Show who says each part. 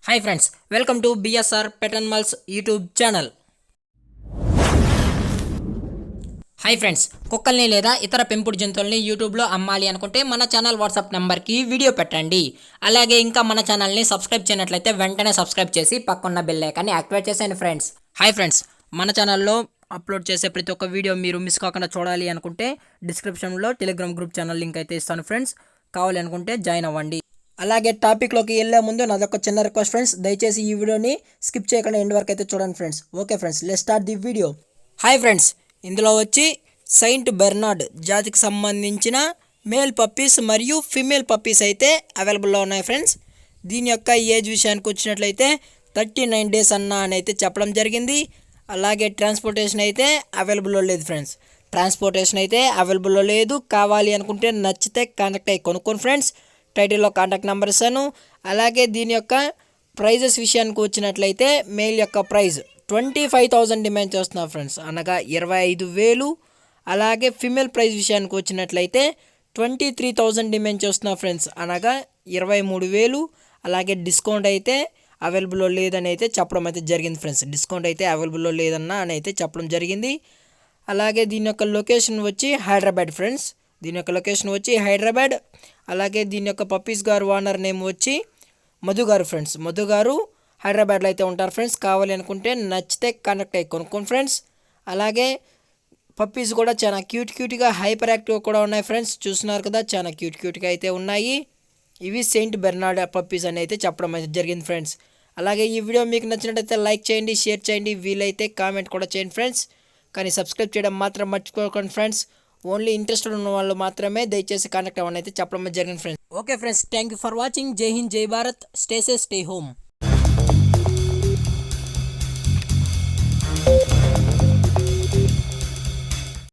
Speaker 1: Hi friends, welcome to BSR pet animals YouTube channel. Hi friends, కుక్కల్ని లేదా ఇతర పెంపుడు జంతువుల్ని యూట్యూబ్లో అమ్మాలి అనుకుంటే మన ఛానల్ వాట్సాప్ నెంబర్కి వీడియో పెట్టండి. అలాగే ఇంకా మన ఛానల్ని సబ్స్క్రైబ్ చేయనట్లయితే వెంటనే సబ్స్క్రైబ్ చేసి పక్కన్న బెల్ ఐకాన్ని యాక్టివేట్ చేసేయండి ఫ్రెండ్స్. హాయ్ ఫ్రెండ్స్, మన ఛానల్లో అప్లోడ్ చేసే ప్రతి ఒక్క వీడియో మీరు మిస్ కాకుండా చూడాలి అనుకుంటే డిస్క్రిప్షన్లో టెలిగ్రామ్ గ్రూప్ ఛానల్ లింక్ అయితే ఇస్తాను ఫ్రెండ్స్. కావాలి అనుకుంటే జాయిన్ అవ్వండి. అలాగే టాపిక్లోకి వెళ్ళే ముందు నాదొక చిన్న రిక్వెస్ట్ ఫ్రెండ్స్, దయచేసి ఈ వీడియోని స్కిప్ చేయకుండా ఎండ్ వరకు అయితే చూడండి friends. Okay friends, let's start the video. Hi friends, ఇందులో వచ్చి సెయింట్ బెర్నార్డ్ జాతికి సంబంధించిన మేల్ పప్పీస్ మరియు ఫిమేల్ పప్పీస్ అయితే అవైలబుల్లో ఉన్నాయి ఫ్రెండ్స్. దీని యొక్క ఏజ్ విషయానికి వచ్చినట్లయితే 39 డేస్ అని అయితే చెప్పడం జరిగింది. అలాగే ట్రాన్స్పోర్టేషన్ అయితే అవైలబుల్లో లేదు ఫ్రెండ్స్. ట్రాన్స్పోర్టేషన్ అయితే అవైలబుల్లో లేదు. కావాలి అనుకుంటే నచ్చితే కాంటాక్ట్ అయ్యి కొనుక్కోండి ఫ్రెండ్స్. టైటిల్లో కాంటాక్ట్ నెంబర్ ఇస్తాను. అలాగే దీని యొక్క ప్రైజెస్ విషయానికి వచ్చినట్లయితే మేల్ యొక్క ప్రైజ్ 25,000 డిమాండ్ చేస్తున్నారు ఫ్రెండ్స్, అనగా 25,000. అలాగే ఫిమేల్ ప్రైజ్ విషయానికి వచ్చినట్లయితే 23,000 డిమాండ్ చేస్తున్నారు ఫ్రెండ్స్, అనగా 23,000. అలాగే డిస్కౌంట్ అయితే అవైలబుల్లో లేదని అయితే చెప్పడం అయితే జరిగింది ఫ్రెండ్స్. డిస్కౌంట్ అయితే అవైలబుల్లో లేదన్నా అని అయితే చెప్పడం జరిగింది. అలాగే దీని యొక్క లొకేషన్ వచ్చి హైదరాబాద్ ఫ్రెండ్స్. దీని యొక్క లొకేషన్ వచ్చి హైదరాబాద్. అలాగే దీని యొక్క పప్పీస్ గారు ఓనర్ నేమ్ వచ్చి మధు గారు ఫ్రెండ్స్. మధు గారు హైదరాబాద్లో అయితే ఉంటారు ఫ్రెండ్స్. కావాలి అనుకుంటే నచ్చితే కనెక్ట్ అయ్యి కొనుక్కోండి ఫ్రెండ్స్. అలాగే పప్పీస్ కూడా చాలా క్యూట్గా హైపర్ యాక్టివ్ కూడా ఉన్నాయి ఫ్రెండ్స్. చూస్తున్నారు కదా, చాలా క్యూట్గా అయితే ఉన్నాయి. ఇవి సెయింట్ బెర్నార్డ్ పప్పీస్ అని అయితే చెప్పడం అయితే జరిగింది ఫ్రెండ్స్. అలాగే ఈ వీడియో మీకు నచ్చినట్టయితే లైక్ చేయండి, షేర్ చేయండి, వీలైతే కామెంట్ కూడా చేయండి ఫ్రెండ్స్. కానీ సబ్స్క్రైబ్ చేయడం మాత్రం మర్చిపోకండి ఫ్రెండ్స్. ఓన్లీ ఇంట్రెస్టెడ్ ఉన్న వాళ్ళు మాత్రమే దయచేసి కాంటాక్ట్ అవ్వని అయితే చెప్పడం జరిగింది friends. Okay friends, thank you for watching. జై హింద్, జై Bharat. Stay safe, stay home.